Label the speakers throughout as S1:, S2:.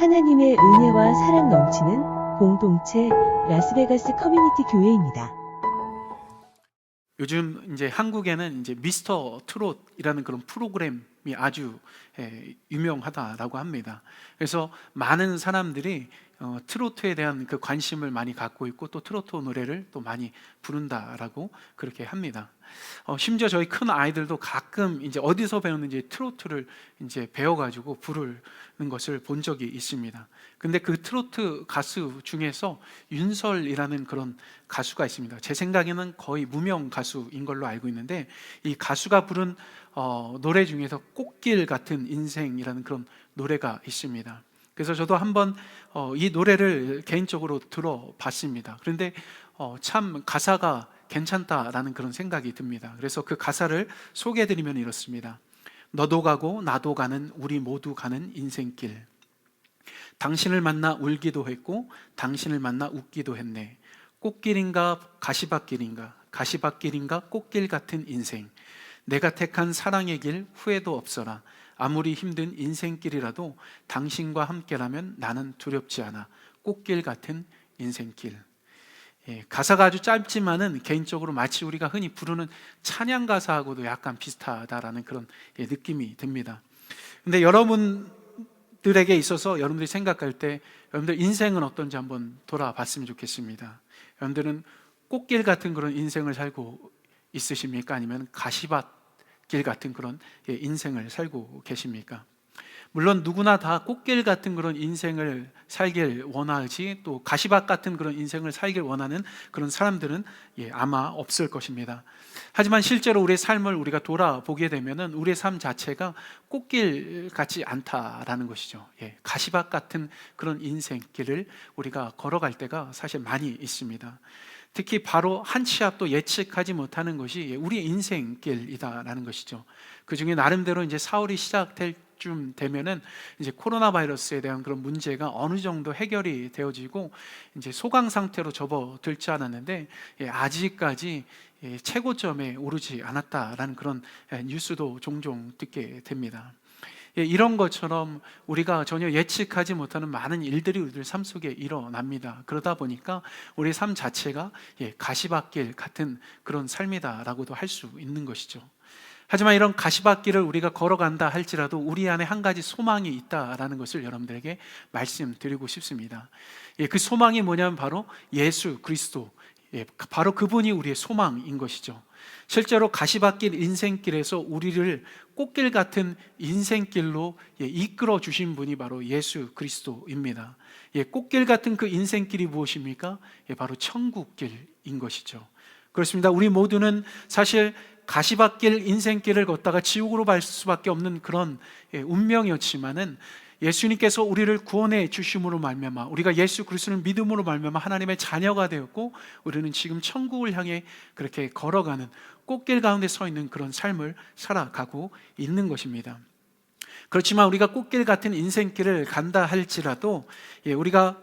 S1: 하나님의 은혜와 사랑 넘치는 공동체 라스베가스 커뮤니티 교회입니다.
S2: 요즘 이제 한국에는 이제 미스터 트롯이라는 그런 프로그램이 아주 유명하다라고 합니다. 그래서 많은 사람들이 트로트에 대한 그 관심을 많이 갖고 있고 또 트로트 노래를 또 많이 부른다라고 그렇게 합니다. 심지어 저희 큰 아이들도 가끔 이제 어디서 배웠는지 트로트를 이제 배워가지고 부르는 것을 본 적이 있습니다. 근데 그 트로트 가수 중에서 윤설이라는 그런 가수가 있습니다. 제 생각에는 거의 무명 가수인 걸로 알고 있는데, 이 가수가 부른 노래 중에서 꽃길 같은 인생이라는 그런 노래가 있습니다. 그래서 저도 한번 이 노래를 개인적으로 들어봤습니다. 그런데 참 가사가 괜찮다라는 그런 생각이 듭니다. 그래서 그 가사를 소개해드리면 이렇습니다. 너도 가고 나도 가는 우리 모두 가는 인생길, 당신을 만나 울기도 했고 당신을 만나 웃기도 했네. 꽃길인가 가시밭길인가, 가시밭길인가 꽃길 같은 인생, 내가 택한 사랑의 길 후회도 없어라. 아무리 힘든 인생길이라도 당신과 함께라면 나는 두렵지 않아. 꽃길 같은 인생길. 가사가 아주 짧지만은 개인적으로 마치 우리가 흔히 부르는 찬양 가사하고도 약간 비슷하다라는 그런 느낌이 듭니다. 근데 여러분들에게 있어서 여러분들이 생각할 때 여러분들 인생은 어떤지 한번 돌아봤으면 좋겠습니다. 여러분들은 꽃길 같은 그런 인생을 살고 있으십니까? 아니면 가시밭길 같은 그런 인생을 살고 계십니까? 물론 누구나 다 꽃길 같은 그런 인생을 살길 원하지, 또 가시밭 같은 그런 인생을 살길 원하는 그런 사람들은 아마 없을 것입니다. 하지만 실제로 우리의 삶을 우리가 돌아보게 되면은 우리의 삶 자체가 꽃길 같지 않다라는 것이죠. 가시밭 같은 그런 인생길을 우리가 걸어갈 때가 사실 많이 있습니다. 특히 바로 한 치 앞도 예측하지 못하는 것이 우리의 인생길이다라는 것이죠. 그 중에 나름대로 이제 4월이 시작될 쯤 되면은 이제 코로나 바이러스에 대한 그런 문제가 어느 정도 해결이 되어지고 이제 소강 상태로 접어들지 않았는데 아직까지 최고점에 오르지 않았다라는 그런 뉴스도 종종 듣게 됩니다. 이런 것처럼 우리가 전혀 예측하지 못하는 많은 일들이 우리들 삶 속에 일어납니다. 그러다 보니까 우리 삶 자체가 가시밭길 같은 그런 삶이다라고도 할 수 있는 것이죠. 하지만 이런 가시밭길을 우리가 걸어간다 할지라도 우리 안에 한 가지 소망이 있다라는 것을 여러분들에게 말씀드리고 싶습니다. 그 소망이 뭐냐면 바로 예수 그리스도, 바로 그분이 우리의 소망인 것이죠. 실제로 가시밭길 인생길에서 우리를 꽃길 같은 인생길로 이끌어 주신 분이 바로 예수 그리스도입니다. 꽃길 같은 그 인생길이 무엇입니까? 바로 천국길인 것이죠. 그렇습니다. 우리 모두는 사실 가시밭길 인생길을 걷다가 지옥으로 갈 수밖에 없는 그런 운명이었지만은 예수님께서 우리를 구원해 주심으로 말미암아 우리가 예수 그리스도를 믿음으로 말미암아 하나님의 자녀가 되었고 우리는 지금 천국을 향해 그렇게 걸어가는 꽃길 가운데 서 있는 그런 삶을 살아가고 있는 것입니다. 그렇지만 우리가 꽃길 같은 인생길을 간다 할지라도 우리가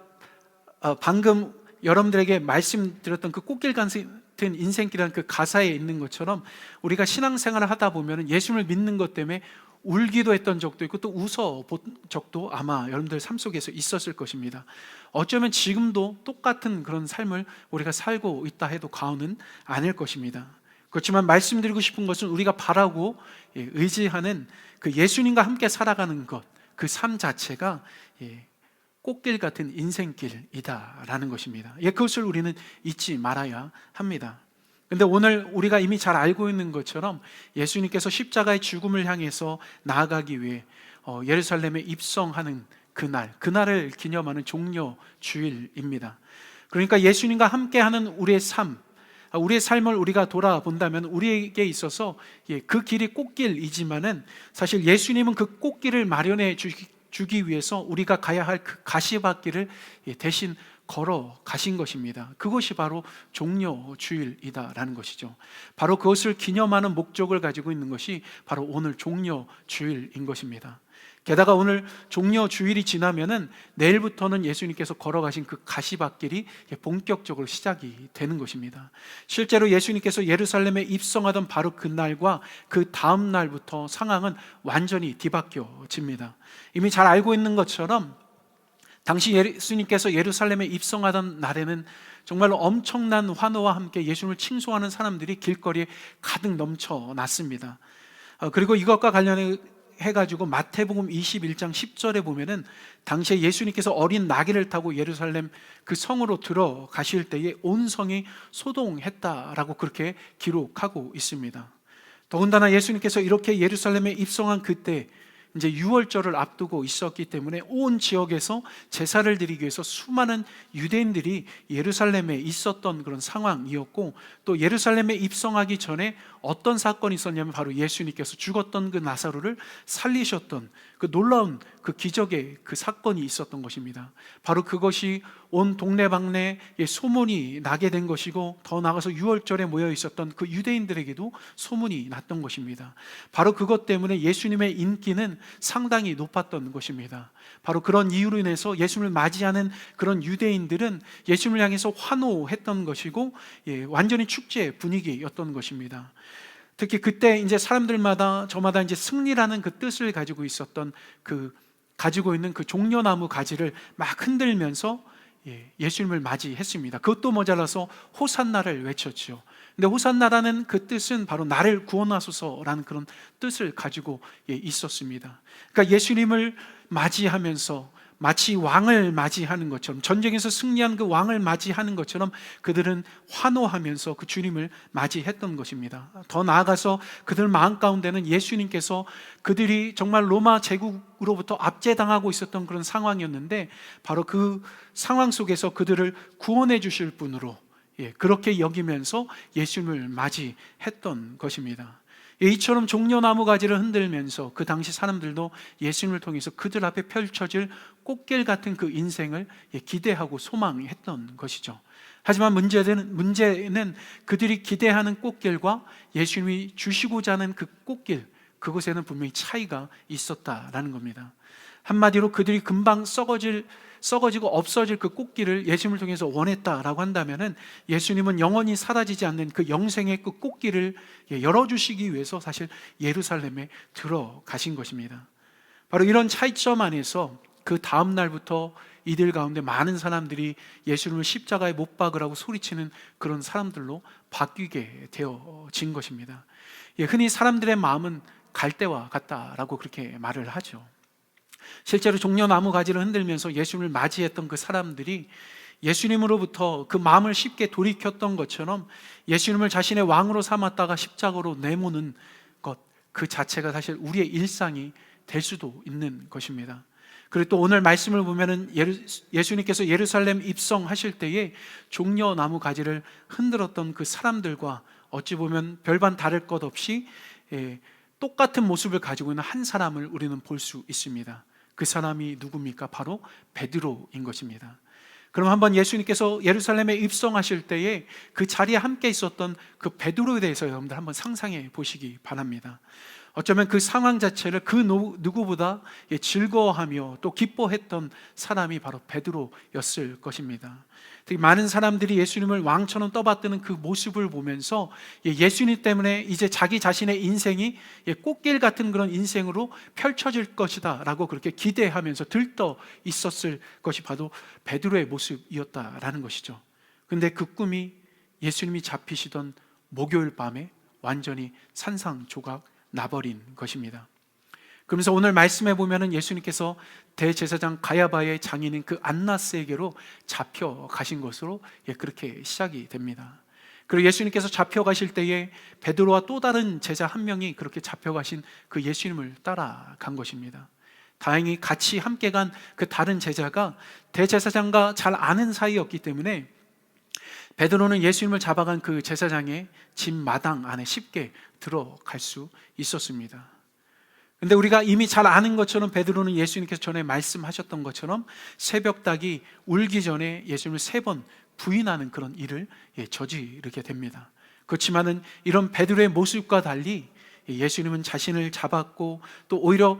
S2: 방금 여러분들에게 말씀드렸던 그 꽃길 같은 인생길이라는 그 가사에 있는 것처럼 우리가 신앙생활을 하다 보면 예수님을 믿는 것 때문에 울기도 했던 적도 있고 또 웃어 본 적도 아마 여러분들 삶 속에서 있었을 것입니다. 어쩌면 지금도 똑같은 그런 삶을 우리가 살고 있다 해도 과언은 아닐 것입니다. 그렇지만 말씀드리고 싶은 것은 우리가 바라고 의지하는 그 예수님과 함께 살아가는 것, 그 삶 자체가 꽃길 같은 인생길이다라는 것입니다. 그것을 우리는 잊지 말아야 합니다. 근데 오늘 우리가 이미 잘 알고 있는 것처럼 예수님께서 십자가의 죽음을 향해서 나아가기 위해 예루살렘에 입성하는 그날을 기념하는 종려 주일입니다. 그러니까 예수님과 함께하는 우리의 삶을 우리가 돌아본다면 우리에게 있어서 그 길이 꽃길이지만은 사실 예수님은 그 꽃길을 마련해 주기 위해서 우리가 가야 할 그 가시밭길을 대신 걸어 가신 것입니다. 그것이 바로 종려 주일이다라는 것이죠. 바로 그것을 기념하는 목적을 가지고 있는 것이 바로 오늘 종려 주일인 것입니다. 게다가 오늘 종려 주일이 지나면은 내일부터는 예수님께서 걸어가신 그 가시밭길이 본격적으로 시작이 되는 것입니다. 실제로 예수님께서 예루살렘에 입성하던 바로 그 날과 그 다음 날부터 상황은 완전히 뒤바뀌어집니다. 이미 잘 알고 있는 것처럼 당시 예수님께서 예루살렘에 입성하던 날에는 정말로 엄청난 환호와 함께 예수님을 칭송하는 사람들이 길거리에 가득 넘쳐났습니다. 그리고 이것과 관련해가지고 마태복음 21장 10절에 보면은 당시에 예수님께서 어린 나귀를 타고 예루살렘 그 성으로 들어가실 때에 온 성이 소동했다라고 그렇게 기록하고 있습니다. 더군다나 예수님께서 이렇게 예루살렘에 입성한 그때 이제 유월절을 앞두고 있었기 때문에 온 지역에서 제사를 드리기 위해서 수많은 유대인들이 예루살렘에 있었던 그런 상황이었고, 또 예루살렘에 입성하기 전에 어떤 사건이 있었냐면 바로 예수님께서 죽었던 그 나사로를 살리셨던 그 놀라운 그 기적의 그 사건이 있었던 것입니다. 바로 그것이 온 동네방네에 소문이 나게 된 것이고, 더 나아가서 유월절에 모여 있었던 그 유대인들에게도 소문이 났던 것입니다. 바로 그것 때문에 예수님의 인기는 상당히 높았던 것입니다. 바로 그런 이유로 인해서 예수님을 맞이하는 그런 유대인들은 예수님을 향해서 환호했던 것이고, 완전히 축제 분위기였던 것입니다. 특히 그때 이제 사람들마다 저마다 이제 승리라는 그 뜻을 가지고 있었던 가지고 있는 그 종려나무 가지를 막 흔들면서 예수님을 맞이했습니다. 그것도 모자라서 호산나를 외쳤죠. 근데 호산나라는 그 뜻은 바로 나를 구원하소서라는 그런 뜻을 가지고 있었습니다. 그러니까 예수님을 맞이하면서 마치 왕을 맞이하는 것처럼, 전쟁에서 승리한 그 왕을 맞이하는 것처럼 그들은 환호하면서 그 주님을 맞이했던 것입니다. 더 나아가서 그들 마음 가운데는 예수님께서 그들이 정말 로마 제국으로부터 압제당하고 있었던 그런 상황이었는데, 바로 그 상황 속에서 그들을 구원해 주실 분으로 그렇게 여기면서 예수님을 맞이했던 것입니다. 이처럼 종려나무 가지를 흔들면서 그 당시 사람들도 예수님을 통해서 그들 앞에 펼쳐질 꽃길 같은 그 인생을 기대하고 소망했던 것이죠. 하지만 문제는 그들이 기대하는 꽃길과 예수님이 주시고자 하는 그 꽃길, 그곳에는 분명히 차이가 있었다라는 겁니다. 한마디로 그들이 금방 썩어지고 없어질 그 꽃길을 예수님을 통해서 원했다라고 한다면은, 예수님은 영원히 사라지지 않는 그 영생의 그 꽃길을 열어주시기 위해서 사실 예루살렘에 들어가신 것입니다. 바로 이런 차이점 안에서 그 다음 날부터 이들 가운데 많은 사람들이 예수님을 십자가에 못 박으라고 소리치는 그런 사람들로 바뀌게 되어진 것입니다. 흔히 사람들의 마음은 갈대와 같다라고 그렇게 말을 하죠. 실제로 종려나무 가지를 흔들면서 예수님을 맞이했던 그 사람들이 예수님으로부터 그 마음을 쉽게 돌이켰던 것처럼 예수님을 자신의 왕으로 삼았다가 십자가로 내모는 것, 그 자체가 사실 우리의 일상이 될 수도 있는 것입니다. 그리고 또 오늘 말씀을 보면은 예수님께서 예루살렘 입성하실 때에 종려나무 가지를 흔들었던 그 사람들과 어찌 보면 별반 다를 것 없이 똑같은 모습을 가지고 있는 한 사람을 우리는 볼 수 있습니다. 그 사람이 누굽니까? 바로 베드로인 것입니다. 그럼 한번 예수님께서 예루살렘에 입성하실 때에 그 자리에 함께 있었던 그 베드로에 대해서 여러분들 한번 상상해 보시기 바랍니다. 어쩌면 그 상황 자체를 그 누구보다 즐거워하며 또 기뻐했던 사람이 바로 베드로였을 것입니다. 되게 많은 사람들이 예수님을 왕처럼 떠받드는 그 모습을 보면서 예수님 때문에 이제 자기 자신의 인생이 꽃길 같은 그런 인생으로 펼쳐질 것이다 라고 그렇게 기대하면서 들떠 있었을 것이 바로 베드로의 모습이었다라는 것이죠. 근데 그 꿈이 예수님이 잡히시던 목요일 밤에 완전히 산상조각 나버린 것입니다. 그러면서 오늘 말씀해 보면은 예수님께서 대제사장 가야바의 장인인 그 안나스에게로 잡혀가신 것으로 그렇게 시작이 됩니다. 그리고 예수님께서 잡혀가실 때에 베드로와 또 다른 제자 한 명이 그렇게 잡혀가신 그 예수님을 따라간 것입니다. 다행히 같이 함께 간 그 다른 제자가 대제사장과 잘 아는 사이였기 때문에 베드로는 예수님을 잡아간 그 제사장의 집 마당 안에 쉽게 들어갈 수 있었습니다. 근데 우리가 이미 잘 아는 것처럼 베드로는 예수님께서 전에 말씀하셨던 것처럼 새벽닭이 울기 전에 예수님을 3번 부인하는 그런 일을 저지르게 됩니다. 그렇지만은 이런 베드로의 모습과 달리 예수님은 자신을 잡았고 또 오히려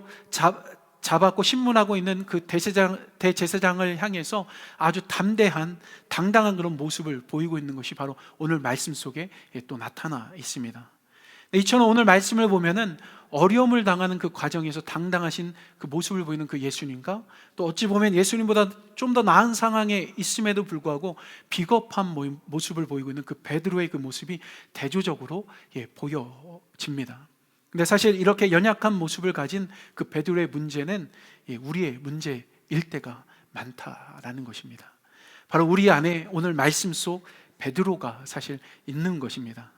S2: 잡았고 신문하고 있는 그 대제사장을 향해서 아주 담대한 당당한 그런 모습을 보이고 있는 것이 바로 오늘 말씀 속에 또 나타나 있습니다. 이처럼 오늘 말씀을 보면은 어려움을 당하는 그 과정에서 당당하신 그 모습을 보이는 그 예수님과, 또 어찌 보면 예수님보다 좀 더 나은 상황에 있음에도 불구하고 비겁한 모습을 보이고 있는 그 베드로의 그 모습이 대조적으로 보여집니다. 근데 사실 이렇게 연약한 모습을 가진 그 베드로의 문제는 우리의 문제일 때가 많다라는 것입니다. 바로 우리 안에 오늘 말씀 속 베드로가 사실 있는 것입니다.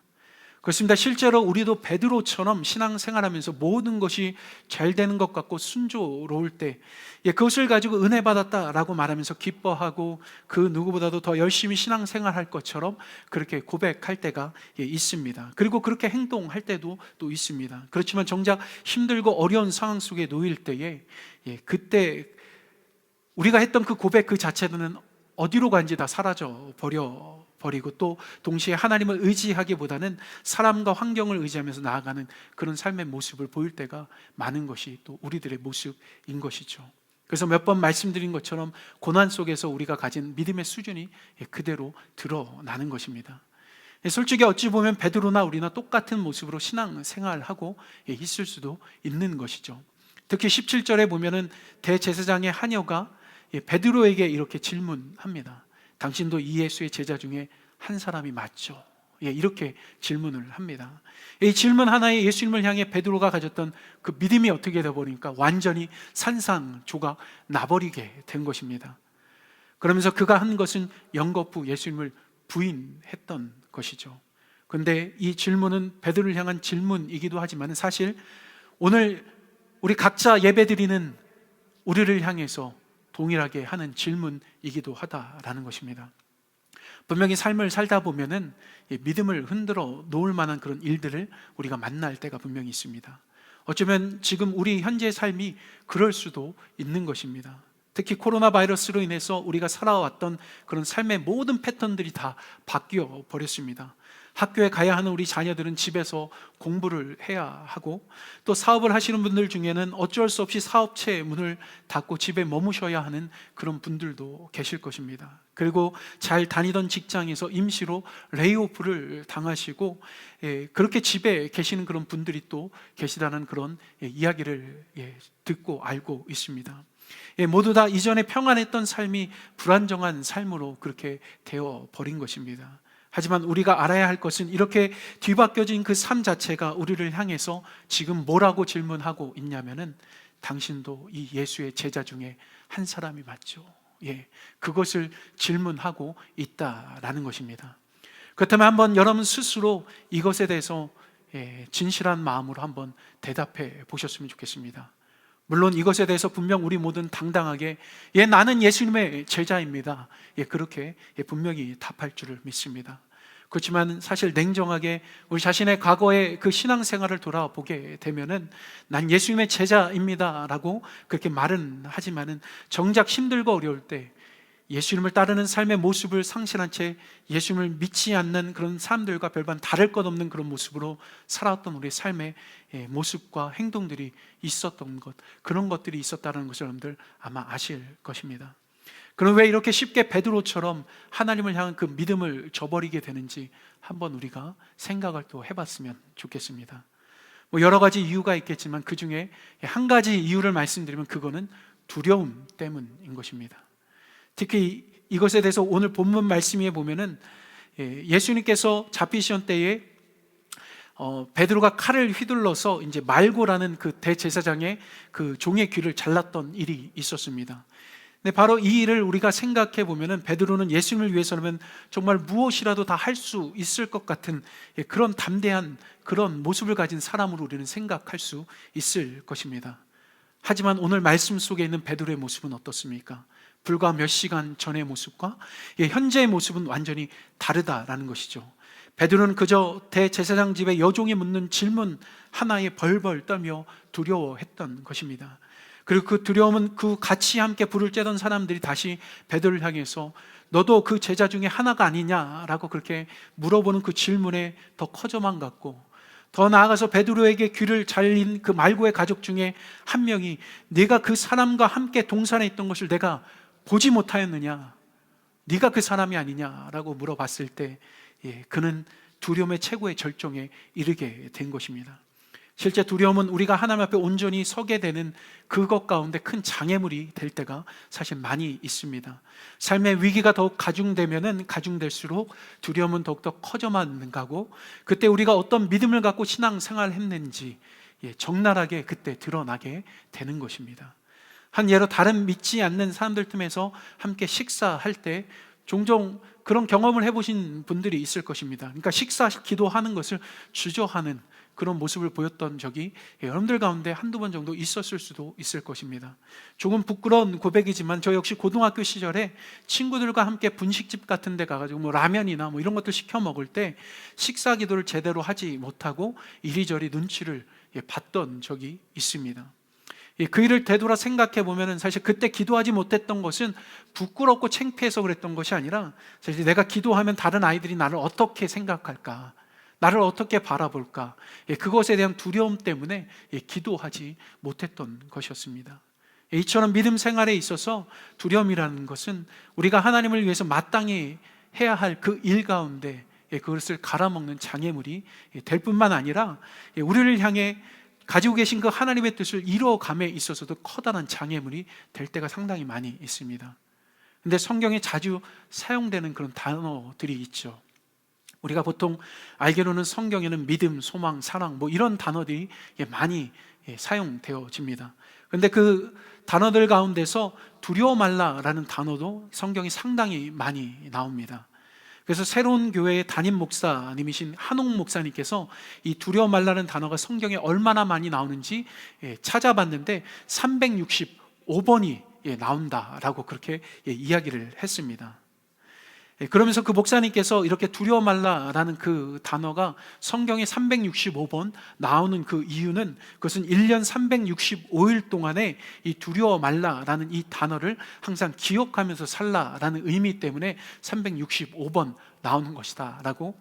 S2: 그렇습니다. 실제로 우리도 베드로처럼 신앙생활하면서 모든 것이 잘 되는 것 같고 순조로울 때 그것을 가지고 은혜 받았다라고 말하면서 기뻐하고 그 누구보다도 더 열심히 신앙생활할 것처럼 그렇게 고백할 때가 있습니다. 그리고 그렇게 행동할 때도 또 있습니다. 그렇지만 정작 힘들고 어려운 상황 속에 놓일 때에 그때 우리가 했던 그 고백 그 자체는 어디로 간지 다 사라져 버리고, 또 동시에 하나님을 의지하기보다는 사람과 환경을 의지하면서 나아가는 그런 삶의 모습을 보일 때가 많은 것이 또 우리들의 모습인 것이죠. 그래서 몇 번 말씀드린 것처럼 고난 속에서 우리가 가진 믿음의 수준이 그대로 드러나는 것입니다. 솔직히 어찌 보면 베드로나 우리나 똑같은 모습으로 신앙생활하고 있을 수도 있는 것이죠. 특히 17절에 보면은 대제사장의 하녀가 베드로에게 이렇게 질문합니다. 당신도 이 예수의 제자 중에 한 사람이 맞죠? 이렇게 질문을 합니다. 이 질문 하나에 예수님을 향해 베드로가 가졌던 그 믿음이 어떻게 되어버리니까 완전히 산산조각 나버리게 된 것입니다. 그러면서 그가 한 것은 연거푸 예수님을 부인했던 것이죠. 그런데 이 질문은 베드로를 향한 질문이기도 하지만 사실 오늘 우리 각자 예배드리는 우리를 향해서 동일하게 하는 질문이기도 하다라는 것입니다. 분명히 삶을 살다 보면은 믿음을 흔들어 놓을 만한 그런 일들을 우리가 만날 때가 분명히 있습니다. 어쩌면 지금 우리 현재의 삶이 그럴 수도 있는 것입니다. 특히 코로나 바이러스로 인해서 우리가 살아왔던 그런 삶의 모든 패턴들이 다 바뀌어 버렸습니다. 학교에 가야 하는 우리 자녀들은 집에서 공부를 해야 하고, 또 사업을 하시는 분들 중에는 어쩔 수 없이 사업체 문을 닫고 집에 머무셔야 하는 그런 분들도 계실 것입니다. 그리고 잘 다니던 직장에서 임시로 레이오프를 당하시고 그렇게 집에 계시는 그런 분들이 또 계시다는 그런 이야기를 듣고 알고 있습니다. 모두 다 이전에 평안했던 삶이 불안정한 삶으로 그렇게 되어 버린 것입니다. 하지만 우리가 알아야 할 것은 이렇게 뒤바뀌어진 그 삶 자체가 우리를 향해서 지금 뭐라고 질문하고 있냐면은 당신도 이 예수의 제자 중에 한 사람이 맞죠? 그것을 질문하고 있다라는 것입니다. 그렇다면 한번 여러분 스스로 이것에 대해서 진실한 마음으로 한번 대답해 보셨으면 좋겠습니다. 물론 이것에 대해서 분명 우리 모두는 당당하게 나는 예수님의 제자입니다, 그렇게 분명히 답할 줄을 믿습니다. 그렇지만 사실 냉정하게 우리 자신의 과거의 그 신앙생활을 돌아보게 되면은 난 예수님의 제자입니다 라고 그렇게 말은 하지만은 정작 힘들고 어려울 때 예수님을 따르는 삶의 모습을 상실한 채 예수님을 믿지 않는 그런 사람들과 별반 다를 것 없는 그런 모습으로 살아왔던 우리의 삶의 모습과 행동들이 있었던 것, 그런 것들이 있었다는 것을 여러분들 아마 아실 것입니다. 그럼 왜 이렇게 쉽게 베드로처럼 하나님을 향한 그 믿음을 저버리게 되는지 한번 우리가 생각을 또 해봤으면 좋겠습니다. 여러 가지 이유가 있겠지만 그 중에 한 가지 이유를 말씀드리면 그거는 두려움 때문인 것입니다. 특히 이것에 대해서 오늘 본문 말씀에 보면은 예수님께서 잡히시던 때에 베드로가 칼을 휘둘러서 이제 말고라는 그 대제사장의 그 종의 귀를 잘랐던 일이 있었습니다. 근데 바로 이 일을 우리가 생각해 보면은 베드로는 예수님을 위해서라면 정말 무엇이라도 다 할 수 있을 것 같은 그런 담대한 그런 모습을 가진 사람으로 우리는 생각할 수 있을 것입니다. 하지만 오늘 말씀 속에 있는 베드로의 모습은 어떻습니까? 불과 몇 시간 전의 모습과 현재의 모습은 완전히 다르다라는 것이죠. 베드로는 그저 대제사장 집의 여종이 묻는 질문 하나에 벌벌 떨며 두려워했던 것입니다. 그리고 그 두려움은 그 같이 함께 불을 쬐던 사람들이 다시 베드로를 향해서 너도 그 제자 중에 하나가 아니냐라고 그렇게 물어보는 그 질문에 더 커져만 갔고, 더 나아가서 베드로에게 귀를 잘린 그 말고의 가족 중에 한 명이 네가 그 사람과 함께 동산에 있던 것을 내가 보지 못하였느냐, 네가 그 사람이 아니냐라고 물어봤을 때 그는 두려움의 최고의 절정에 이르게 된 것입니다. 실제 두려움은 우리가 하나님 앞에 온전히 서게 되는 그것 가운데 큰 장애물이 될 때가 사실 많이 있습니다. 삶의 위기가 더욱 가중되면은 가중될수록 두려움은 더욱더 커져만 가고, 그때 우리가 어떤 믿음을 갖고 신앙생활을 했는지 적나라하게 그때 드러나게 되는 것입니다. 한 예로 다른 믿지 않는 사람들 틈에서 함께 식사할 때 종종 그런 경험을 해보신 분들이 있을 것입니다. 그러니까 식사 기도하는 것을 주저하는 그런 모습을 보였던 적이 여러분들 가운데 한두 번 정도 있었을 수도 있을 것입니다. 조금 부끄러운 고백이지만 저 역시 고등학교 시절에 친구들과 함께 분식집 같은 데 가가지고 뭐 라면이나 뭐 이런 것들 시켜 먹을 때 식사 기도를 제대로 하지 못하고 이리저리 눈치를 봤던 적이 있습니다. 그 일을 되돌아 생각해 보면 사실 그때 기도하지 못했던 것은 부끄럽고 창피해서 그랬던 것이 아니라, 사실 내가 기도하면 다른 아이들이 나를 어떻게 생각할까, 나를 어떻게 바라볼까, 그것에 대한 두려움 때문에 기도하지 못했던 것이었습니다. 이처럼 믿음 생활에 있어서 두려움이라는 것은 우리가 하나님을 위해서 마땅히 해야 할 그 일 가운데 그것을 갈아먹는 장애물이 될 뿐만 아니라 우리를 향해 가지고 계신 그 하나님의 뜻을 이루어감에 있어서도 커다란 장애물이 될 때가 상당히 많이 있습니다. 근데 성경에 자주 사용되는 그런 단어들이 있죠. 우리가 보통 알기로는 성경에는 믿음, 소망, 사랑 뭐 이런 단어들이 많이 사용되어집니다. 그런데 그 단어들 가운데서 두려워 말라라는 단어도 성경이 상당히 많이 나옵니다. 그래서 새로운 교회의 담임 목사님이신 한옥 목사님께서 이 두려워 말라는 단어가 성경에 얼마나 많이 나오는지 찾아봤는데 365번이 나온다라고 그렇게 이야기를 했습니다. 그러면서 그 목사님께서 이렇게 두려워 말라라는 그 단어가 성경에 365번 나오는 그 이유는, 그것은 1년 365일 동안에 이 두려워 말라라는 이 단어를 항상 기억하면서 살라라는 의미 때문에 365번 나오는 것이다 라고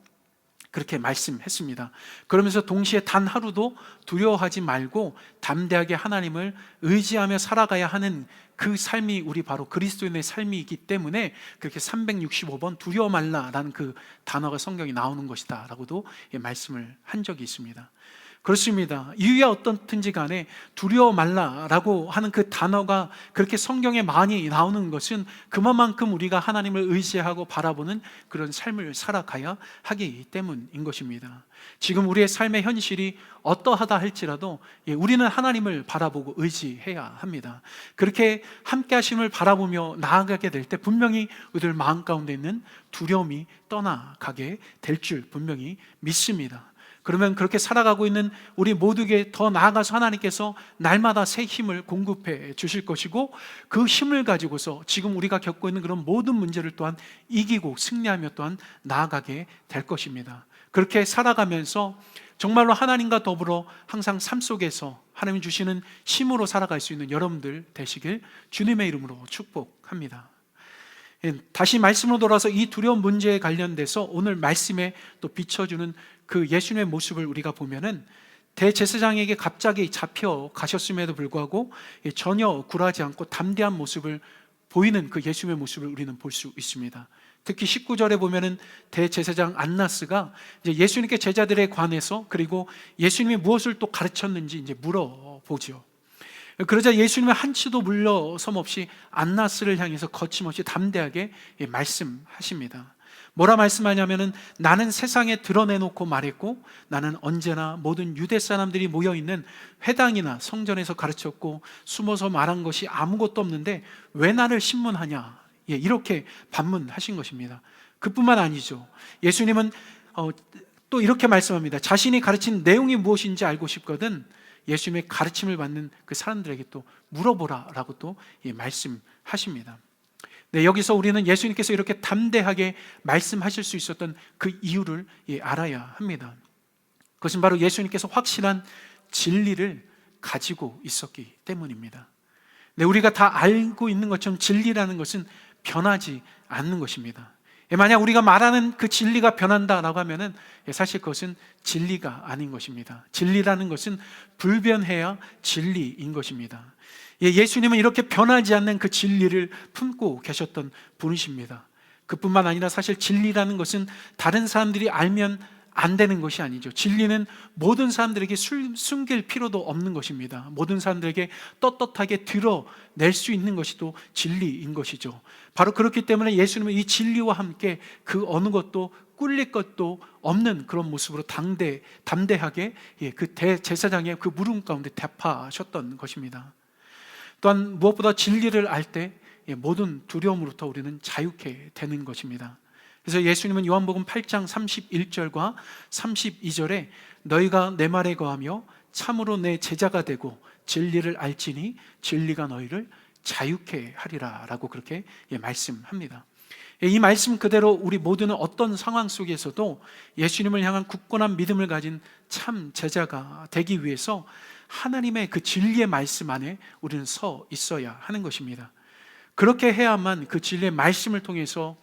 S2: 그렇게 말씀했습니다. 그러면서 동시에 단 하루도 두려워하지 말고 담대하게 하나님을 의지하며 살아가야 하는 그 삶이 우리 바로 그리스도인의 삶이기 때문에 그렇게 365번 두려워 말라라는 그 단어가 성경에 나오는 것이다 라고도 말씀을 한 적이 있습니다. 그렇습니다. 이유야 어떻든지 간에 두려워 말라라고 하는 그 단어가 그렇게 성경에 많이 나오는 것은 그만큼 우리가 하나님을 의지하고 바라보는 그런 삶을 살아가야 하기 때문인 것입니다. 지금 우리의 삶의 현실이 어떠하다 할지라도 우리는 하나님을 바라보고 의지해야 합니다. 그렇게 함께 하심을 바라보며 나아가게 될 때 분명히 우리들 마음 가운데 있는 두려움이 떠나가게 될 줄 분명히 믿습니다. 그러면 그렇게 살아가고 있는 우리 모두에게 더 나아가서 하나님께서 날마다 새 힘을 공급해 주실 것이고, 그 힘을 가지고서 지금 우리가 겪고 있는 그런 모든 문제를 또한 이기고 승리하며 또한 나아가게 될 것입니다. 그렇게 살아가면서 정말로 하나님과 더불어 항상 삶 속에서 하나님이 주시는 힘으로 살아갈 수 있는 여러분들 되시길 주님의 이름으로 축복합니다. 다시 말씀으로 돌아서 이 두려운 문제에 관련돼서 오늘 말씀에 또 비춰주는 그 예수님의 모습을 우리가 보면은 대제사장에게 갑자기 잡혀 가셨음에도 불구하고 전혀 굴하지 않고 담대한 모습을 보이는 그 예수님의 모습을 우리는 볼 수 있습니다. 특히 19절에 보면은 대제사장 안나스가 이제 예수님께 제자들에 관해서 그리고 예수님이 무엇을 또 가르쳤는지 이제 물어보죠. 그러자 예수님은 한치도 물러섬 없이 안나스를 향해서 거침없이 담대하게 말씀하십니다. 뭐라 말씀하냐면은 나는 세상에 드러내놓고 말했고, 나는 언제나 모든 유대 사람들이 모여있는 회당이나 성전에서 가르쳤고 숨어서 말한 것이 아무것도 없는데 왜 나를 신문하냐, 이렇게 반문하신 것입니다. 그뿐만 아니죠. 예수님은 또 이렇게 말씀합니다. 자신이 가르친 내용이 무엇인지 알고 싶거든 예수님의 가르침을 받는 그 사람들에게 또 물어보라라고 또 말씀하십니다. 네, 여기서 우리는 예수님께서 이렇게 담대하게 말씀하실 수 있었던 그 이유를 알아야 합니다. 그것은 바로 예수님께서 확실한 진리를 가지고 있었기 때문입니다. 네, 우리가 다 알고 있는 것처럼 진리라는 것은 변하지 않는 것입니다. 만약 우리가 말하는 그 진리가 변한다라고 하면은 사실 그것은 진리가 아닌 것입니다. 진리라는 것은 불변해야 진리인 것입니다. 예수님은 이렇게 변하지 않는 그 진리를 품고 계셨던 분이십니다. 그뿐만 아니라 사실 진리라는 것은 다른 사람들이 알면 안 되는 것이 아니죠. 진리는 모든 사람들에게 숨길 필요도 없는 것입니다. 모든 사람들에게 떳떳하게 드러낼 수 있는 것이 또 진리인 것이죠. 바로 그렇기 때문에 예수님은 이 진리와 함께 그 어느 것도 꿀릴 것도 없는 그런 모습으로 담대하게 그 대제사장의 그 물음 가운데 대파하셨던 것입니다. 또한 무엇보다 진리를 알 때 모든 두려움으로부터 우리는 자유케 되는 것입니다. 그래서 예수님은 요한복음 8장 31절과 32절에 너희가 내 말에 거하며 참으로 내 제자가 되고 진리를 알지니 진리가 너희를 자유케 하리라 라고 그렇게 말씀합니다. 이 말씀 그대로 우리 모두는 어떤 상황 속에서도 예수님을 향한 굳건한 믿음을 가진 참 제자가 되기 위해서 하나님의 그 진리의 말씀 안에 우리는 서 있어야 하는 것입니다. 그렇게 해야만 그 진리의 말씀을 통해서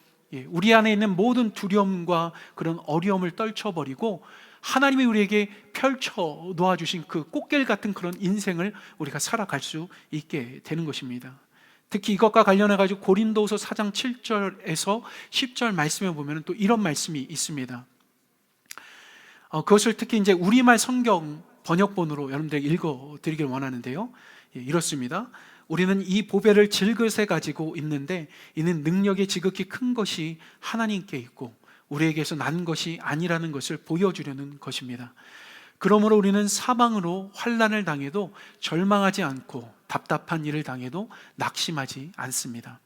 S2: 우리 안에 있는 모든 두려움과 그런 어려움을 떨쳐버리고 하나님이 우리에게 펼쳐 놓아주신 그 꽃길 같은 그런 인생을 우리가 살아갈 수 있게 되는 것입니다. 특히 이것과 관련해가지고 고린도후서 4장 7절에서 10절 말씀에 보면 또 이런 말씀이 있습니다. 그것을 특히 이제 우리말 성경 번역본으로 여러분들에게 읽어드리길 원하는데요. 이렇습니다. 우리는 이 보배를 질그릇에 가지고 있는데 이는 능력이 지극히 큰 것이 하나님께 있고 우리에게서 난 것이 아니라는 것을 보여주려는 것입니다. 그러므로 우리는 사방으로 환난을 당해도 절망하지 않고 답답한 일을 당해도 낙심하지 않습니다.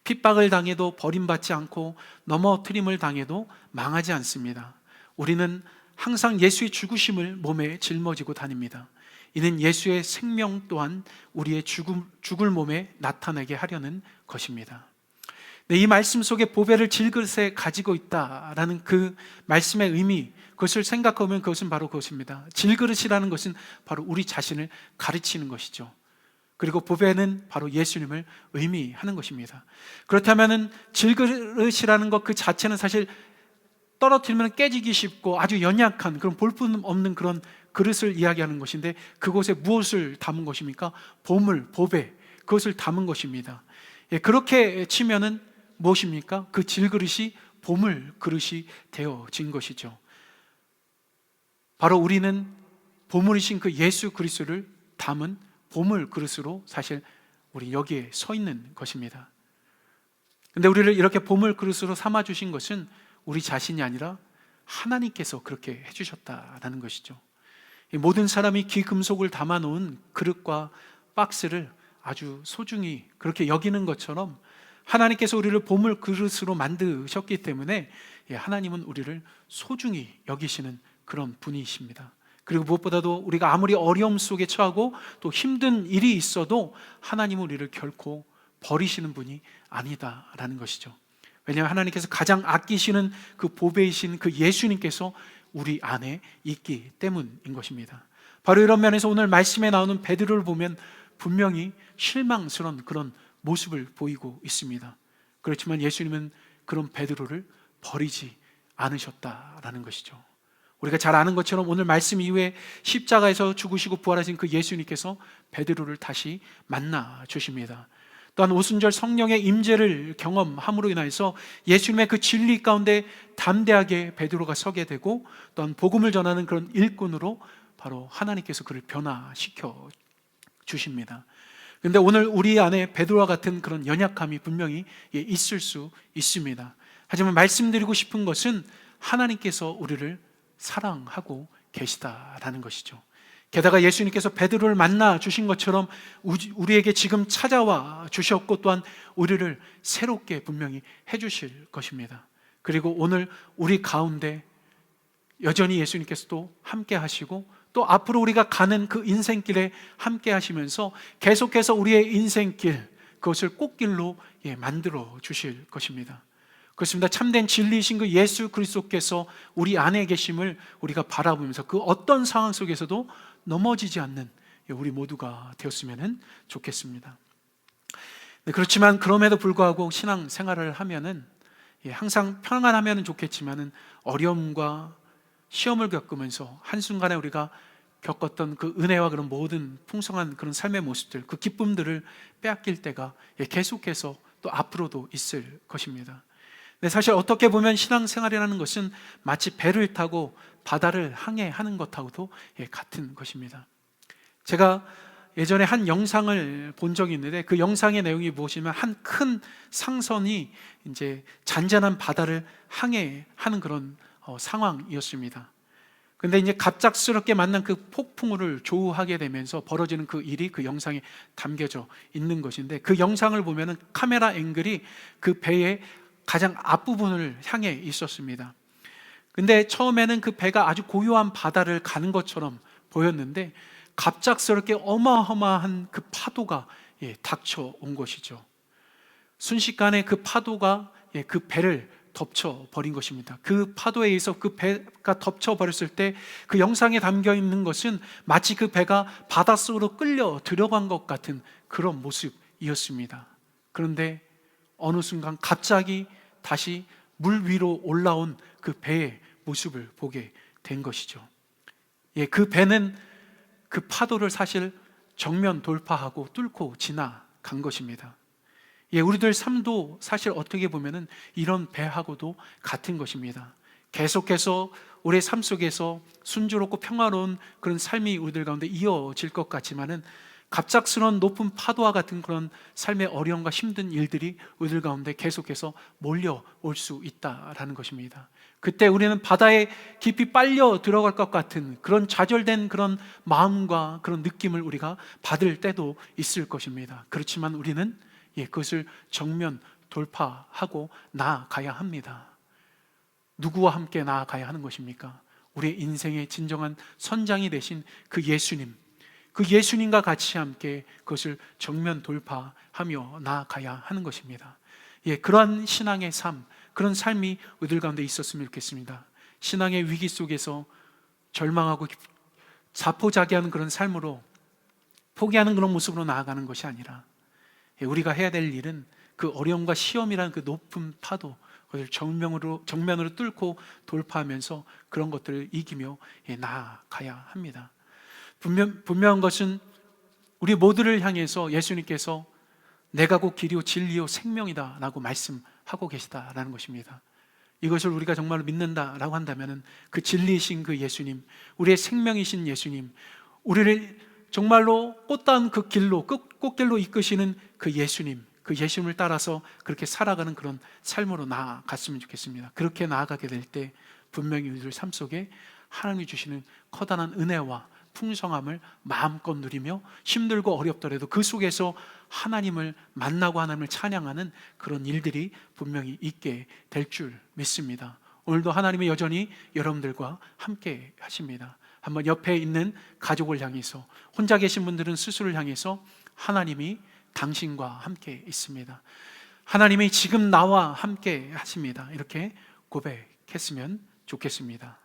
S2: 핍박을 당해도 버림받지 않고 넘어뜨림을 당해도 망하지 않습니다. 우리는 항상 예수의 죽으심을 몸에 짊어지고 다닙니다. 이는 예수의 생명 또한 우리의 죽을 몸에 나타나게 하려는 것입니다. 이 말씀 속에 보배를 질그릇에 가지고 있다라는 그 말씀의 의미, 그것을 생각하면 그것은 바로 그것입니다. 질그릇이라는 것은 바로 우리 자신을 가르치는 것이죠. 그리고 보배는 바로 예수님을 의미하는 것입니다. 그렇다면 질그릇이라는 것 그 자체는 사실 떨어뜨리면 깨지기 쉽고 아주 연약한 그런 볼품 없는 그런 그릇을 이야기하는 것인데 그곳에 무엇을 담은 것입니까? 보물, 보배, 그것을 담은 것입니다. 그렇게 치면은 무엇입니까? 그 질그릇이 보물 그릇이 되어진 것이죠. 바로 우리는 보물이신 그 예수 그리스도를 담은 보물 그릇으로 사실 우리 여기에 서 있는 것입니다. 근데 우리를 이렇게 보물 그릇으로 삼아 주신 것은 우리 자신이 아니라 하나님께서 그렇게 해주셨다라는 것이죠. 모든 사람이 귀금속을 담아놓은 그릇과 박스를 아주 소중히 그렇게 여기는 것처럼 하나님께서 우리를 보물 그릇으로 만드셨기 때문에 하나님은 우리를 소중히 여기시는 그런 분이십니다. 그리고 무엇보다도 우리가 아무리 어려움 속에 처하고 또 힘든 일이 있어도 하나님은 우리를 결코 버리시는 분이 아니다라는 것이죠. 왜냐하면 하나님께서 가장 아끼시는 그 보배이신 그 예수님께서 우리 안에 있기 때문인 것입니다. 바로 이런 면에서 오늘 말씀에 나오는 베드로를 보면 분명히 실망스러운 그런 모습을 보이고 있습니다. 그렇지만 예수님은 그런 베드로를 버리지 않으셨다라는 것이죠. 우리가 잘 아는 것처럼 오늘 말씀 이후에 십자가에서 죽으시고 부활하신 그 예수님께서 베드로를 다시 만나 주십니다. 또한 오순절 성령의 임재를 경험함으로 인해서 예수님의 그 진리 가운데 담대하게 베드로가 서게 되고 또한 복음을 전하는 그런 일꾼으로 바로 하나님께서 그를 변화시켜 주십니다. 그런데 오늘 우리 안에 베드로와 같은 그런 연약함이 분명히 있을 수 있습니다. 하지만 말씀드리고 싶은 것은 하나님께서 우리를 사랑하고 계시다라는 것이죠. 게다가 예수님께서 베드로를 만나 주신 것처럼 우리에게 지금 찾아와 주셨고 또한 우리를 새롭게 분명히 해주실 것입니다. 그리고 오늘 우리 가운데 여전히 예수님께서도 함께 하시고 또 앞으로 우리가 가는 그 인생길에 함께 하시면서 계속해서 우리의 인생길 그것을 꽃길로 만들어 주실 것입니다. 그렇습니다. 참된 진리이신 그 예수 그리스도께서 우리 안에 계심을 우리가 바라보면서 그 어떤 상황 속에서도 넘어지지 않는 우리 모두가 되었으면 좋겠습니다. 그렇지만 그럼에도 불구하고 신앙 생활을 하면은 항상 평안하면 좋겠지만은 어려움과 시험을 겪으면서 한순간에 우리가 겪었던 그 은혜와 그런 모든 풍성한 그런 삶의 모습들, 그 기쁨들을 빼앗길 때가 계속해서 또 앞으로도 있을 것입니다. 근데 사실 어떻게 보면 신앙생활이라는 것은 마치 배를 타고 바다를 항해하는 것하고도 같은 것입니다. 제가 예전에 한 영상을 본 적이 있는데 그 영상의 내용이 무엇이냐면 한 큰 상선이 이제 잔잔한 바다를 항해하는 그런 상황이었습니다. 근데 이제 갑작스럽게 만난 그 폭풍우를 조우하게 되면서 벌어지는 그 일이 그 영상에 담겨져 있는 것인데, 그 영상을 보면은 카메라 앵글이 그 배의 가장 앞부분을 향해 있었습니다. 근데 처음에는 그 배가 아주 고요한 바다를 가는 것처럼 보였는데 갑작스럽게 어마어마한 그 파도가 닥쳐온 것이죠. 순식간에 그 파도가 그 배를 덮쳐버린 것입니다. 그 파도에 의해서 그 배가 덮쳐버렸을 때 그 영상에 담겨 있는 것은 마치 그 배가 바닷속으로 끌려 들어간 것 같은 그런 모습이었습니다. 그런데 어느 순간 갑자기 다시 물 위로 올라온 그 배의 모습을 보게 된 것이죠. 그 배는 그 파도를 사실 정면 돌파하고 뚫고 지나간 것입니다. 우리들 삶도 사실 어떻게 보면은 이런 배하고도 같은 것입니다. 계속해서 우리의 삶 속에서 순조롭고 평화로운 그런 삶이 우리들 가운데 이어질 것 같지만은 갑작스러운 높은 파도와 같은 그런 삶의 어려움과 힘든 일들이 우리들 가운데 계속해서 몰려올 수 있다라는 것입니다. 그때 우리는 바다에 깊이 빨려 들어갈 것 같은 그런 좌절된 그런 마음과 그런 느낌을 우리가 받을 때도 있을 것입니다. 그렇지만 우리는 그것을 정면 돌파하고 나아가야 합니다. 누구와 함께 나아가야 하는 것입니까? 우리의 인생의 진정한 선장이 되신 그 예수님, 그 예수님과 같이 함께 그것을 정면 돌파하며 나아가야 하는 것입니다. 그러한 신앙의 삶, 그런 삶이 우리들 가운데 있었으면 좋겠습니다. 신앙의 위기 속에서 절망하고 자포자기하는 그런 삶으로 포기하는 그런 모습으로 나아가는 것이 아니라 우리가 해야 될 일은 그 어려움과 시험이라는 그 높은 파도, 그것을 정면으로 뚫고 돌파하면서 그런 것들을 이기며 나아가야 합니다. 분명한 것은 우리 모두를 향해서 예수님께서 내가 곧 길이요 진리요 생명이다 라고 말씀하고 계시다라는 것입니다. 이것을 우리가 정말로 믿는다라고 한다면 그 진리이신 그 예수님, 우리의 생명이신 예수님, 우리를 정말로 꽃다운 그 길로, 꽃길로 이끄시는 그 예수님, 그 예수님을 따라서 그렇게 살아가는 그런 삶으로 나아갔으면 좋겠습니다. 그렇게 나아가게 될 때 분명히 우리들 삶 속에 하나님이 주시는 커다란 은혜와 풍성함을 마음껏 누리며 힘들고 어렵더라도 그 속에서 하나님을 만나고 하나님을 찬양하는 그런 일들이 분명히 있게 될 줄 믿습니다. 오늘도 하나님이 여전히 여러분들과 함께 하십니다. 한번 옆에 있는 가족을 향해서, 혼자 계신 분들은 스스로를 향해서 하나님이 당신과 함께 있습니다. 하나님이 지금 나와 함께 하십니다. 이렇게 고백했으면 좋겠습니다.